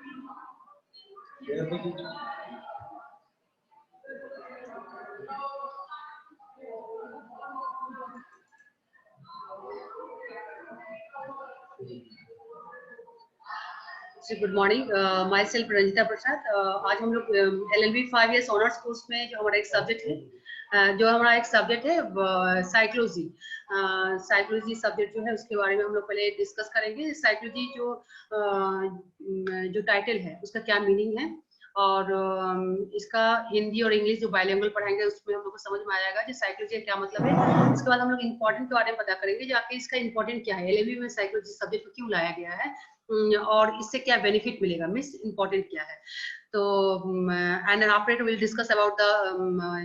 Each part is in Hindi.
Good morning, myself Ranjita Prasad. आज हम लोग LLB 5 ईयर्स ऑनर्स कोर्स में जो हमारा एक सब्जेक्ट है साइकोलॉजी। साइकोलॉजी सब्जेक्ट जो है उसके बारे में हम लोग पहले डिस्कस करेंगे। साइकोलॉजी जो टाइटल है उसका क्या मीनिंग है, और इसका हिंदी और इंग्लिश जो बाइलिंगुअल पढ़ाएंगे उसमें हम लोग को समझ में आ जाएगा कि साइकोलॉजी का क्या मतलब है। उसके बाद हम लोग इम्पोर्टेंट के बारे में पता करेंगे जो आखिर इसका इम्पोर्टेंट क्या है, LLB में साइकोलॉजी सब्जेक्ट को क्यों लाया गया है और इससे क्या बेनिफिट मिलेगा, मीन्स इम्पोर्टेंट क्या है। तो and operator will discuss about the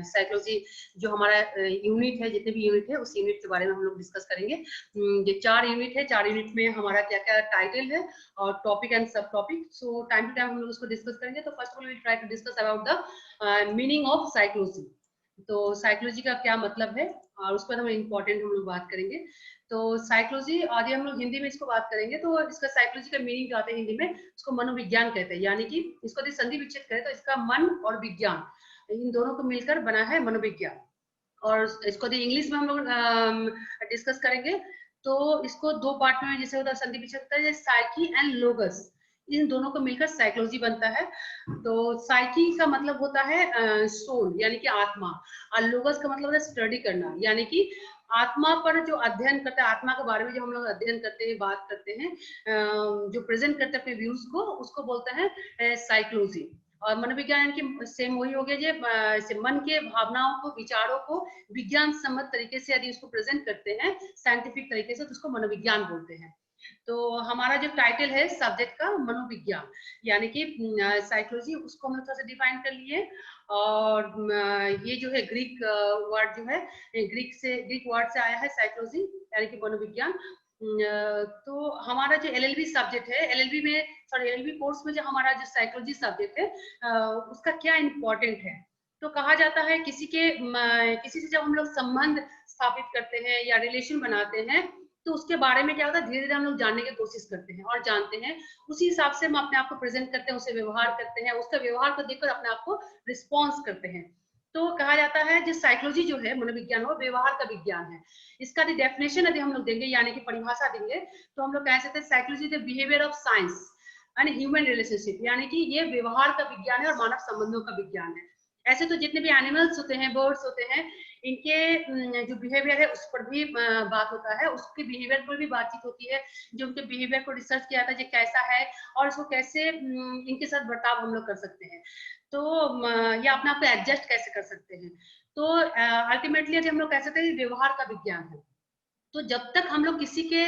psychology जो हमारा यूनिट है, जितने भी यूनिट है उस यूनिट के बारे में हम लोग डिस्कस करेंगे। ये 4 यूनिट है, 4 यूनिट में हमारा क्या क्या टाइटल है और topic and sub topic. So time to time हम लोग उसको डिस्कस करेंगे। तो first of all will try to discuss about the meaning of psychology. तो साइकोलॉजी का क्या मतलब है और उस पर हम इम्पोर्टेंट हम लोग बात करेंगे। तो साइकोलॉजी आगे हम लोग हिंदी में इसको बात करेंगे। तो इसका साइकोलॉजी का मीनिंग क्या होता है हिंदी में, उसको मनोविज्ञान कहते हैं। यानी कि इसको यदि संधि विच्छेद करें तो इसका मन और विज्ञान, इन दोनों को मिलकर बना है मनोविज्ञान। और इसको यदि इंग्लिश में हम लोग डिस्कस करेंगे तो इसको 2 पार्ट में जैसे होता है संधि विच्छेद होता है, साइकी एंड लोगस, इन दोनों को मिलकर साइकोलॉजी बनता है। तो साइकी का मतलब होता है सोल यानी कि आत्मा, और लोगस का मतलब होता है स्टडी करना, यानी कि आत्मा पर जो अध्ययन करते हैं, आत्मा के बारे में जो हम लोग अध्ययन करते हैं, बात करते हैं, जो प्रेजेंट करते हैं अपने व्यूज को, उसको बोलते हैं साइकोलॉजी। और मनोविज्ञान की सेम वही हो गया जो मन के भावनाओं को, विचारों को विज्ञान सम्मत तरीके से यदि उसको प्रेजेंट करते हैं साइंटिफिक तरीके से, तो उसको मनोविज्ञान बोलते हैं। तो हमारा जो टाइटल है सब्जेक्ट का मनोविज्ञान यानी कि साइकोलॉजी, उसको हम थोड़ा सा डिफाइन कर लिए। और ये जो है ग्रीक वर्ड जो है, ग्रीक वर्ड से आया है साइकोलॉजी यानी कि मनोविज्ञान। तो हमारा जो LLB सब्जेक्ट है, LLB कोर्स में जो हमारा जो साइकोलॉजी सब्जेक्ट है उसका क्या इम्पोर्टेंट है। तो कहा जाता है किसी से जब हम लोग संबंध स्थापित करते हैं या रिलेशन बनाते हैं तो उसके बारे में क्या होता है, धीरे धीरे हम लोग जानने की कोशिश करते हैं और जानते हैं, उसी हिसाब से हम अपने आप को प्रेजेंट करते हैं, उसे व्यवहार करते हैं, उसका व्यवहार को देखकर अपने आप को रिस्पॉन्स करते हैं। तो कहा जाता है जो साइकोलॉजी जो है मनोविज्ञान वो व्यवहार का विज्ञान है। इसका डेफिनेशन यदि हम लोग देंगे यानी कि परिभाषा देंगे तो हम लोग कह सकते हैं psychology the behaviour of science and human relationship, यानी कि ये व्यवहार का विज्ञान है और मानव संबंधों का विज्ञान है। ऐसे तो जितने भी एनिमल्स होते हैं, बर्ड्स होते हैं, इनके जो बिहेवियर है उस पर भी बात होता है, उसके बिहेवियर पर भी बातचीत होती है। जो उनके बिहेवियर को रिसर्च किया था, ये कैसा है और इसको कैसे इनके साथ बर्ताव हम लोग कर सकते हैं, तो या अपने आप को एडजस्ट कैसे कर सकते हैं। तो अल्टीमेटली हम लोग कह सकते हैं व्यवहार का विज्ञान है। तो जब तक हम लोग किसी के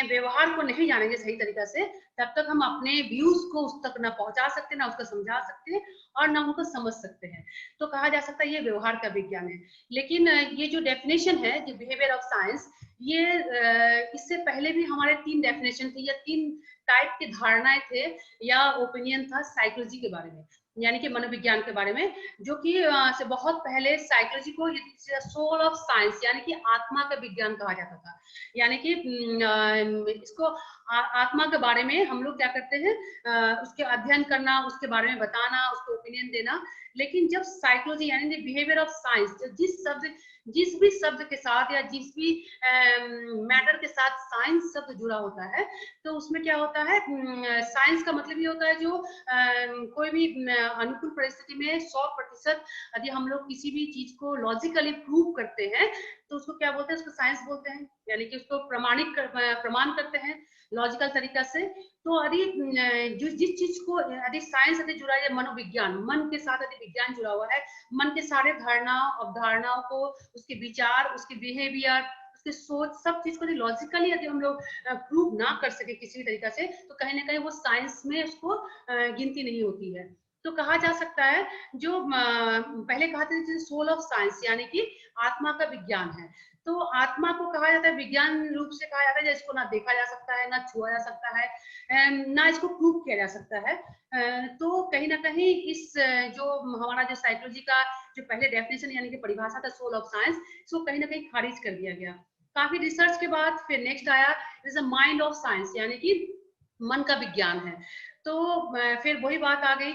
व्यवहार को नहीं जानेंगे सही तरीका से, तब तक हम अपने व्यूज को उस तक ना पहुंचा सकते, ना उसको समझा सकते और ना उनको समझ सकते हैं। तो कहा जा सकता है ये व्यवहार का विज्ञान है। लेकिन ये जो डेफिनेशन है जो बिहेवियर ऑफ साइंस, ये इससे पहले भी हमारे 3 डेफिनेशन थे या 3 टाइप की धारणाएं थे या ओपिनियन था साइकोलॉजी के बारे में, यानी कि मनोविज्ञान के बारे में, जो कि से बहुत पहले साइकोलॉजी को सोल ऑफ साइंस यानी कि आत्मा का विज्ञान कहा जाता था। यानी कि इसको आत्मा के बारे में हम लोग क्या करते हैं, उसके अध्ययन करना, उसके बारे में बताना, उसको ओपिनियन देना। लेकिन जब साइकोलॉजी यानी बिहेवियर ऑफ साइंस, जिस भी शब्द के साथ या जिस भी मैटर के साथ साइंस शब्द जुड़ा होता है, तो उसमें क्या होता है, साइंस का मतलब ये होता है जो कोई भी अनुकूल परिस्थिति में 100% यदि हम लोग किसी भी चीज को लॉजिकली प्रूव करते हैं तो उसको क्या बोलते हैं, उसको साइंस बोलते हैं। यानी कि उसको प्रमाण करते हैं लॉजिकल तरीका से। तो यदि जिस चीज को यदि साइंस यदि जुड़ा है, मनोविज्ञान, मन के साथ यदि विज्ञान जुड़ा हुआ है, मन के सारे धारणाओं अवधारणाओं को, उसके विचार, उसके बिहेवियर, उसकी सोच, सब चीज को लॉजिकली यदि हम लोग प्रूव ना कर सके किसी भी तरीका से, तो कहीं ना कहीं वो साइंस में उसको गिनती नहीं होती है। तो कहा जा सकता है जो पहले कहा था सोल ऑफ साइंस यानी कि आत्मा का विज्ञान है। तो आत्मा को कहा जाता है, विज्ञान रूप से कहा जाता है जिसको ना देखा जा सकता है, ना छुआ जा सकता है, ना इसको प्रूव किया जा सकता है। तो कहीं ना कहीं इस जो हमारा जो साइकोलॉजी का जो पहले डेफिनेशन यानी कि परिभाषा था सोल ऑफ साइंस, इसको कहीं ना कहीं खारिज कर दिया गया। काफी रिसर्च के बाद फिर नेक्स्ट आया is a mind of science, यानी कि मन का विज्ञान है। तो फिर वही बात आ गई,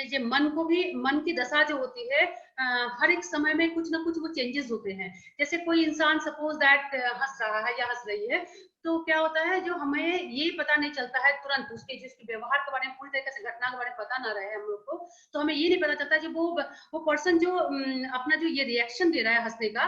ये मन को भी, मन की दशा जो होती है हर एक समय में कुछ ना कुछ वो चेंजेस होते हैं। जैसे कोई इंसान सपोज दैट हंस रहा है या हंस रही है, तो क्या होता है, जो हमें ये पता नहीं चलता है तुरंत उसके जिसके व्यवहार के बारे में, पूरी तरीके से घटना के बारे में पता ना रहे हम लोग को, तो हमें ये नहीं पता चलता कि वो पर्सन जो अपना जो ये रिएक्शन दे रहा है हंसने का,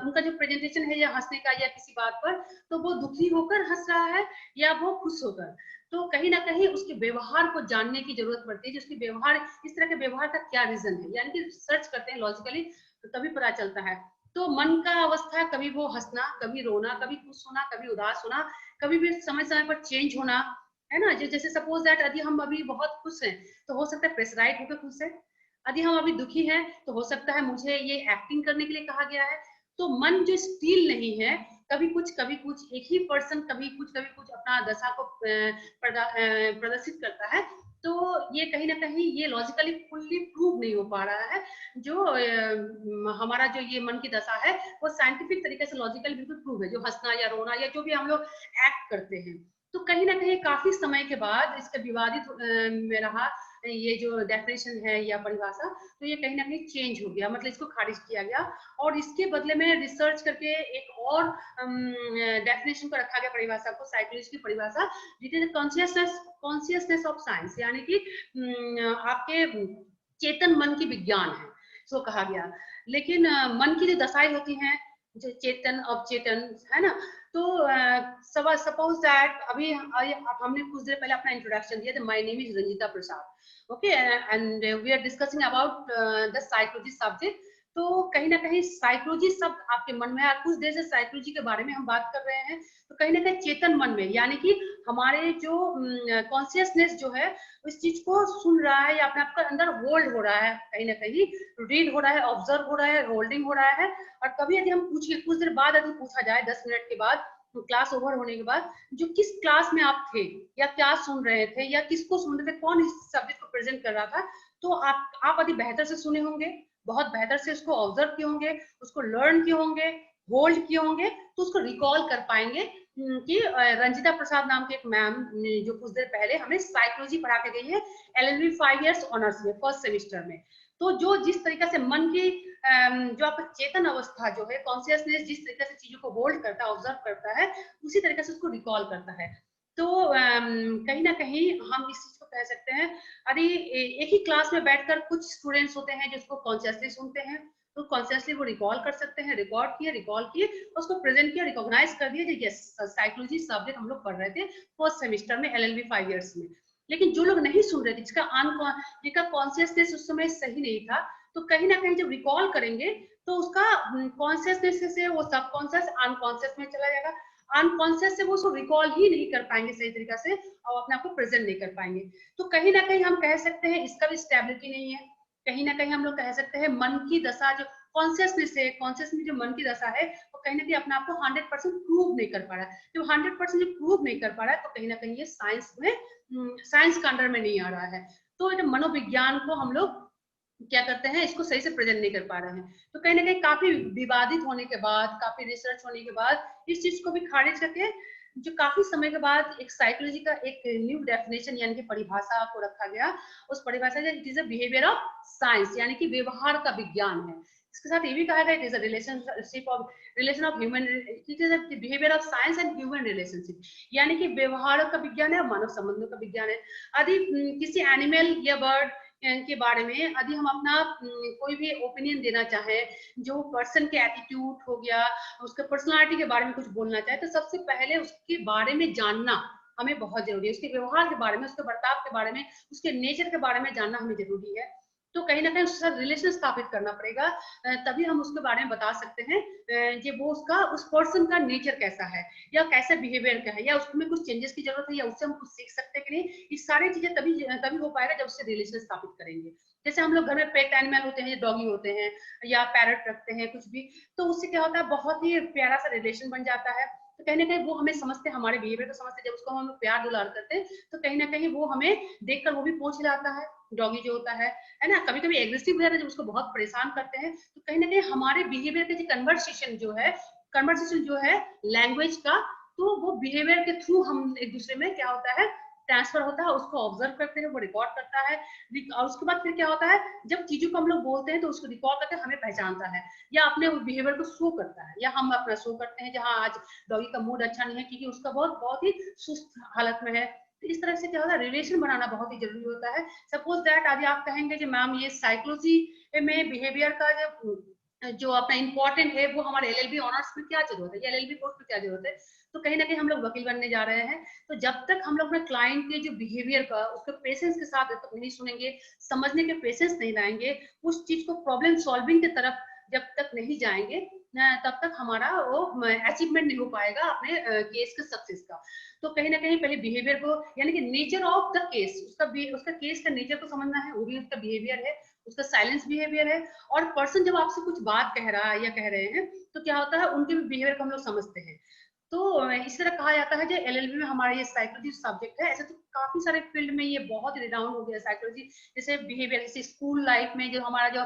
उनका जो प्रेजेंटेशन है या हंसने का या किसी बात पर, तो वो दुखी होकर हंस रहा है या वो खुश होकर। तो कहीं ना कहीं उसके व्यवहार को जानने की जरूरत पड़ती है, जिसके व्यवहार, इस तरह के व्यवहार का क्या रीजन है, यानी कि सर्च करते हैं लॉजिकली, तो तभी पता चलता है। तो मन का अवस्था, कभी वो हंसना, कभी रोना, कभी खुश होना, कभी उदास होना, कभी भी समय समय पर चेंज होना, है ना। जैसे सपोज दैट यदि हम अभी बहुत खुश हैं, तो हो सकता है प्रेशराइज होकर खुश है। यदि हम अभी दुखी हैं, तो हो सकता है मुझे ये एक्टिंग करने के लिए कहा गया है। तो मन जो स्टील नहीं है, कभी कुछ कभी कुछ, एक ही पर्सन कभी कुछ अपना दशा को प्रदर्शित करता है। तो ये कहीं ना कहीं ये लॉजिकली फुल्ली प्रूव नहीं हो पा रहा है। जो हमारा जो ये मन की दशा है, वो साइंटिफिक तरीके से लॉजिकली बिल्कुल प्रूव है, जो हंसना या रोना या जो भी हम लोग एक्ट करते हैं। तो कहीं ना कहीं काफी समय के बाद इसका विवादित में रहा ये जो डेफिनेशन है या परिभाषा, तो ये कहीं ना कहीं चेंज हो गया, मतलब इसको खारिज किया गया, और इसके बदले में रिसर्च करके एक और डेफिनेशन को रखा गया, परिभाषा को, साइकोलॉजी की परिभाषा, it is consciousness of science, यानी कि आपके चेतन मन की विज्ञान है, इसको कहा गया। लेकिन मन की जो दशाएं होती हैं, जो चेतन अवचेतन, है ना, तो सपोज दैट अभी हमने कुछ देर पहले अपना इंट्रोडक्शन दिया था, my name is Ranjita Prasad, okay, and we are discussing about the psychology subject. तो कहीं ना कहीं साइकोलॉजी शब्द आपके मन में, कुछ देर से साइकोलॉजी के बारे में हम बात कर रहे हैं, तो कहीं ना कहीं चेतन मन में, यानी कि हमारे जो कॉन्शियसनेस जो है इस चीज को सुन रहा है या अपने आप के अंदर होल्ड हो रहा है, कहीं ना कहीं रीड हो रहा है, ऑब्जर्व हो रहा है, होल्डिंग हो रहा है। और कभी यदि हम पूछिए, कुछ देर बाद यदि पूछा जाए 10 मिनट के बाद, क्लास ओवर होने के बाद, जो किस क्लास में आप थे या क्या सुन रहे थे या किसको सुन रहे थे, कौन इस सब्जेक्ट को प्रेजेंट कर रहा था, तो आप यदि बेहतर से सुने होंगे, बहुत बेहतर से उसको ऑब्जर्व किए होंगे, उसको लर्न किए होंगे, होल्ड किए होंगे, तो उसको रिकॉल कर पाएंगे कि रंजिता प्रसाद नाम के एक मैम जो कुछ देर पहले हमें साइकोलॉजी पढ़ा के गई है LLB 5 इयर्स ऑनर्स में, फर्स्ट सेमिस्टर में। तो जो जिस तरीके से मन की जो आपका चेतन अवस्था जो है, कॉन्शियसनेस जिस तरीके से चीजों को होल्ड करता है, ऑब्जर्व करता है, उसी तरीके से उसको रिकॉल करता है। तो कहीं ना कहीं हम इस चीज को कह सकते हैं, अरे एक ही क्लास में बैठकर कुछ स्टूडेंट्स होते हैं जिसको कॉन्शियसली सुनते हैं, तो कॉन्शियसली वो रिकॉल कर सकते हैं, रिकॉल किए, उसको प्रेजेंट किया, रिकॉग्नाइज कर दिया, यस साइकोलॉजी सब्जेक्ट हम लोग पढ़ रहे थे फर्स्ट सेमिस्टर में LLB 5 इयर्स में। लेकिन जो लोग नहीं सुन रहे थे, जिसका कॉन्शियसनेस उस समय सही नहीं था, तो कहीं ना कहीं जब रिकॉल करेंगे, तो उसका कॉन्शियसनेस से वो सबकॉन्शियस अनकॉन्शियस में चला जाएगा, अनकॉन्शियस से वो उसको रिकॉल ही नहीं कर पाएंगे सही तरीका से, और अपने आप को प्रेजेंट नहीं कर पाएंगे। तो कहीं ना कहीं हम कह सकते हैं इसका भी स्टेबिलिटी नहीं है। कहीं ना कहीं हम लोग कह सकते हैं मन की दशा जो कॉन्शियसनेस है, कॉन्शियस में जो मन की दशा है, वो कहीं ना कहीं अपने आप को 100% प्रूव नहीं कर पा रहा है। जब 100% प्रूव नहीं कर पा रहा है, तो कहीं ना कहीं ये साइंस में, साइंस का अंडर में नहीं आ रहा है। तो मनोविज्ञान को हम लोग क्या करते हैं, इसको सही से प्रेजेंट नहीं कर पा रहे हैं। तो कहीं ना कहीं काफी विवादित होने के बाद, काफी रिसर्च होने के बाद, इस चीज को भी खारिज करके जो काफी समय के बाद एक साइकोलॉजी का एक न्यू डेफिनेशन यानी कि परिभाषा को रखा गया। उस परिभाषा it is a behaviour of science, यानी कि व्यवहार का विज्ञान है। इसके साथ ये भी कहा गया it is a relation of human, it is a behaviour of science and human relationship, यानी कि व्यवहार का विज्ञान है, मानव संबंधों का विज्ञान है। यदि किसी एनिमल या बर्ड के बारे में यदि हम अपना कोई भी ओपिनियन देना चाहें, जो पर्सन के एटीट्यूड हो गया, उसके पर्सनालिटी के बारे में कुछ बोलना चाहे, तो सबसे पहले उसके बारे में जानना हमें बहुत जरूरी है, उसके व्यवहार के बारे में, उसके बर्ताव के बारे में, उसके नेचर के बारे में जानना हमें जरूरी है। तो कहीं ना कहीं उसके साथ रिलेशन स्थापित करना पड़ेगा, तभी हम उसके बारे में बता सकते हैं कि वो उसका, उस पर्सन का नेचर कैसा है या कैसे बिहेवियर का है, या उसमें कुछ चेंजेस की जरूरत है, या उससे हम कुछ सीख सकते हैं कि नहीं। ये सारी चीजें तभी हो पाएगा जब उससे रिलेशन स्थापित करेंगे। जैसे हम लोग घर में पेट एनिमल होते हैं, डॉगी होते हैं या पैरट रखते हैं, कुछ भी, तो उससे क्या होता है, बहुत ही प्यारा सा रिलेशन बन जाता है। तो कहीं ना कहीं वो हमें समझते हैं, हमारे बिहेवियर को समझते हैं, जब उसको हम प्यार दुलार करते हैं, तो कहीं ना कहीं वो हमें देखकर वो भी पहुंच जाता है, डॉगी जो होता है ना। कभी कभी एग्रेसिव हो जाता है, जब उसको बहुत परेशान करते हैं, तो कहीं ना कहीं हमारे बिहेवियर के कन्वर्सेशन जो है लैंग्वेज का, तो वो बिहेवियर के थ्रू हम एक दूसरे में क्या होता है, ट्रांसफर होता है उसको ऑब्जर्व करते हैं, वो रिकॉर्ड करता है, और उसके बाद फिर क्या होता है, जब चीजों को हम लोग बोलते हैं तो उसको रिकॉर्ड करके हमें पहचानता है या अपने बिहेवियर को शो करता है, या हम अपना शो करते हैं जहाँ आज डॉगी का मूड अच्छा नहीं है क्योंकि उसका बहुत बहुत ही सुस्त हालत में है। तो इस तरह से क्या होता है, रिलेशन बनाना बहुत ही जरूरी होता है। सपोज दैट अभी आप कहेंगे कि मैम ये साइकोलॉजी में बिहेवियर का जो अपना इंपॉर्टेंट है वो हमारे एलएलबी ऑनर्स में क्या जरूरत है, या एलएलबी कोर्स में क्या जरूरत है, तो कहीं ना कहीं हम लोग वकील बनने जा रहे हैं। तो जब तक हम लोग अपने क्लाइंट के जो बिहेवियर का उसके पेशेंस के साथ जब तक नहीं सुनेंगे, समझने के पेशेंस नहीं लाएंगे, उस चीज को प्रॉब्लम सॉल्विंग की तरफ जब तक नहीं जाएंगे, तब तक हमारा वो अचीवमेंट नहीं हो पाएगा अपने केस के सक्सेस का। तो कहीं ना कहीं पहले बिहेवियर को, यानी कि नेचर ऑफ द केस, उसका केस का नेचर को समझना है, वो भी उसका बिहेवियर है, उसका साइलेंस बिहेवियर है। और पर्सन जब आपसे कुछ बात कह रहा है या कह रहे हैं तो क्या होता है, उनके भी बिहेवियर को हम लोग समझते हैं। तो इस तरह कहा जाता है जो एलएलबी में हमारा ये साइकोलॉजी सब्जेक्ट है। ऐसे तो काफी सारे फील्ड में ये बहुत रिनाउंड हो गया साइकोलॉजी, जैसे बिहेवियर, जैसे स्कूल लाइफ में जो हमारा जो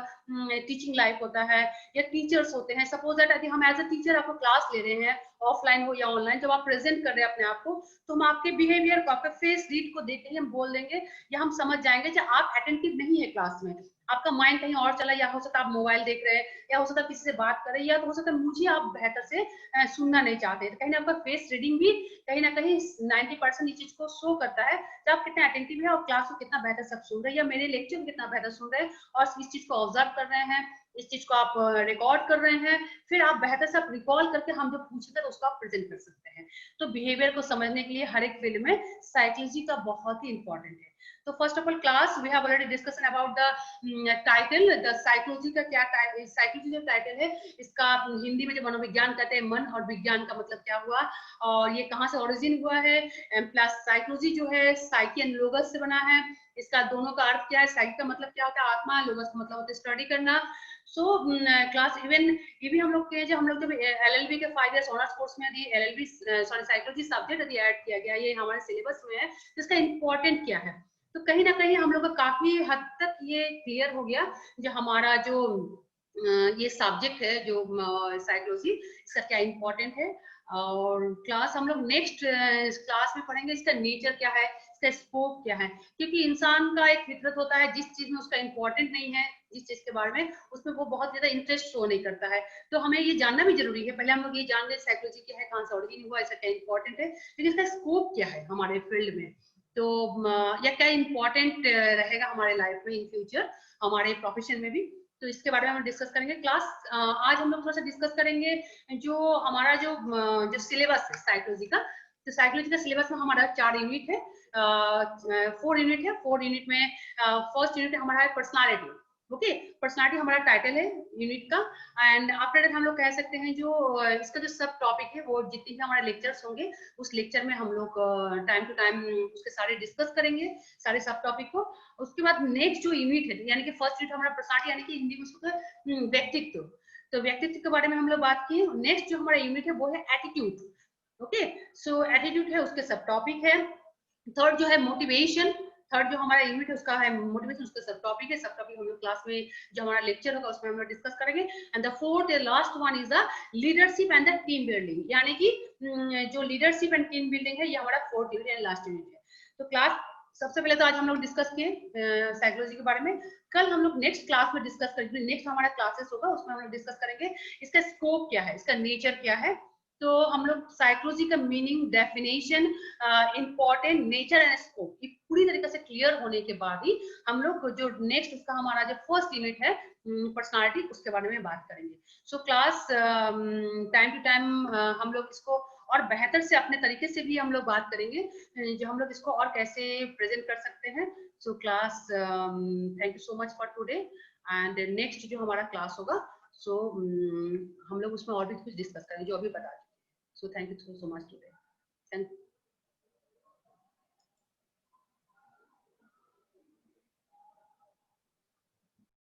टीचिंग लाइफ होता है, या टीचर्स होते हैं। सपोज दैट यदि हम एज अ टीचर आपको क्लास ले रहे हैं, ऑफलाइन हो या ऑनलाइन, जब आप प्रेजेंट कर रहे हैं अपने आप को, तो हम आपके बिहेवियर को, आपके फेस रीड को देख के हम बोल देंगे, या हम समझ जाएंगे कि आप अटेंटिव नहीं है क्लास में, आपका माइंड कहीं और चला, या हो सकता है आप मोबाइल देख रहे हैं, या हो सकता है किसी से बात कर रहे हैं, या तो हो सकता है मुझे आप बेहतर से सुनना नहीं चाहते। तो कहीं ना आपका फेस रीडिंग भी कहीं ना कहीं 90% इस चीज को शो करता है कि आप कितना अटेंटिव है और क्लास को कितना बेहतर सब सुन रहे हैं, या मेरे लेक्चर को कितना बेहतर सुन रहे हैं और इस चीज को ऑब्जर्व कर रहे हैं, इस चीज को आप रिकॉर्ड कर रहे हैं, फिर आप बेहतर से आप रिकॉल करके हम जो पूछते हैं उसको आप प्रेजेंट कर सकते हैं। तो बिहेवियर को समझने के लिए हर एक फील्ड में साइकोलॉजी का बहुत ही इंपॉर्टेंट है। तो first of all class we have already discussion about the title, the psychology का क्या टाइटल, साइकोलॉजी जो टाइटल है इसका हिंदी में जो मनोविज्ञान कहते हैं, मन और विज्ञान का मतलब क्या हुआ, और ये कहाँ से ओरिजिन हुआ है, प्लस साइकोलॉजी जो है साइकी एंड लोगस से बना है, इसका दोनों का अर्थ क्या है, साइकी का मतलब क्या होता है आत्मा, लोगस का मतलब होता है स्टडी करना। सो क्लास इवन ये भी हम लोग के, जो हम लोग जब एलएलबी के 5 इयर्स ऑनर्स कोर्स में यदि एलएलबी सॉरी साइकोलॉजी सब्जेक्ट यदि ऐड किया गया, ये हमारे सिलेबस में है, तो इसका इम्पोर्टेंट क्या है, तो कहीं ना कहीं हम लोग का काफी हद तक ये क्लियर हो गया जो हमारा जो ये सब्जेक्ट है जो साइकोलॉजी, इसका क्या इम्पोर्टेंट है। और क्लास हम लोग नेक्स्ट क्लास में पढ़ेंगे इसका नेचर क्या है, इसका स्कोप क्या है, क्योंकि इंसान का एक फितरत होता है जिस चीज में उसका इम्पोर्टेंट नहीं है, जिस चीज के बारे में उसमें वो बहुत ज्यादा इंटरेस्ट शो नहीं करता है। तो हमें ये जानना भी जरूरी है, पहले हम लोग ये जान लें साइकोलॉजी क्या है, कहाँ से ओरिजिन हुआ, इसका क्या इम्पोर्टेंट है, लेकिन इसका स्कोप क्या है हमारे फील्ड में, तो या क्या इम्पोर्टेंट रहेगा हमारे लाइफ में इन फ्यूचर, हमारे प्रोफेशन में भी। तो इसके बारे में हम डिस्कस करेंगे। क्लास आज हम लोग थोड़ा सा डिस्कस करेंगे जो हमारा जो सिलेबस है साइकोलॉजी का। तो साइकोलॉजी का सिलेबस में हमारा 4 यूनिट है, 4 यूनिट है। 4 यूनिट में फर्स्ट यूनिट हमारा है पर्सनालिटी। ओके, पर्सनालिटी हमारा टाइटल है यूनिट का। एंड आफ्टर दैट हम लोग कह सकते हैं जो इसका जो सब टॉपिक है, वो जितने भी हमारे लेक्चर्स होंगे उस लेक्चर में हम लोग टाइम टू टाइम उसके सारे डिस्कस करेंगे, सारे सब टॉपिक को। उसके बाद नेक्स्ट जो यूनिट है, यानी कि फर्स्ट यूनिट हमारा पर्सनालिटी, यानी कि हिंदी में उसको व्यक्तित्व, तो व्यक्तित्व के बारे में हम लोग बात किए। नेक्स्ट जो हमारा यूनिट है वो है एटीट्यूड। ओके, सो एटीट्यूड है, उसके सब टॉपिक है। थर्ड जो है मोटिवेशन, थर्ड जो हमारा यूनिट है उसका है मोटिवेशन, उसका सब टॉपिक है। सब टॉपिक हम लोग क्लास में जो हमारा लेक्चर होगा उसमें हम लोग डिस्कस करेंगे। And the fourth and last one is the leadership and the team building, यानी कि जो लीडरशिप एंड टीम बिल्डिंग है, ये हमारा fourth unit and last unit है। तो क्लास सबसे पहले तो आज हम लोग डिस्कस किए साइकोलॉजी के बारे में। कल हम लोग नेक्स्ट क्लास में डिस्कस करेंगे, नेक्स्ट हमारा क्लासेस होगा उसमें हम लोग डिस्कस करेंगे इसका स्कोप क्या है, इसका नेचर क्या है। तो हम लोग साइकोलॉजी का meaning, definition, important, nature and scope ये पूरी तरीके से क्लियर होने के बाद ही हम लोग जो नेक्स्ट उसका हमारा जो फर्स्ट यूनिट है पर्सनालिटी, उसके बारे में बात करेंगे। So class time to time हम लोग इसको और बेहतर से अपने तरीके से भी हम लोग बात करेंगे, जो हम लोग इसको और कैसे प्रेजेंट कर सकते हैं। So class thank you so much for today. And next जो हमारा क्लास होगा, सो हम लोग उसमें और भी कुछ डिस्कस करेंगे जो अभी बता दें। So thank you so much today. Thank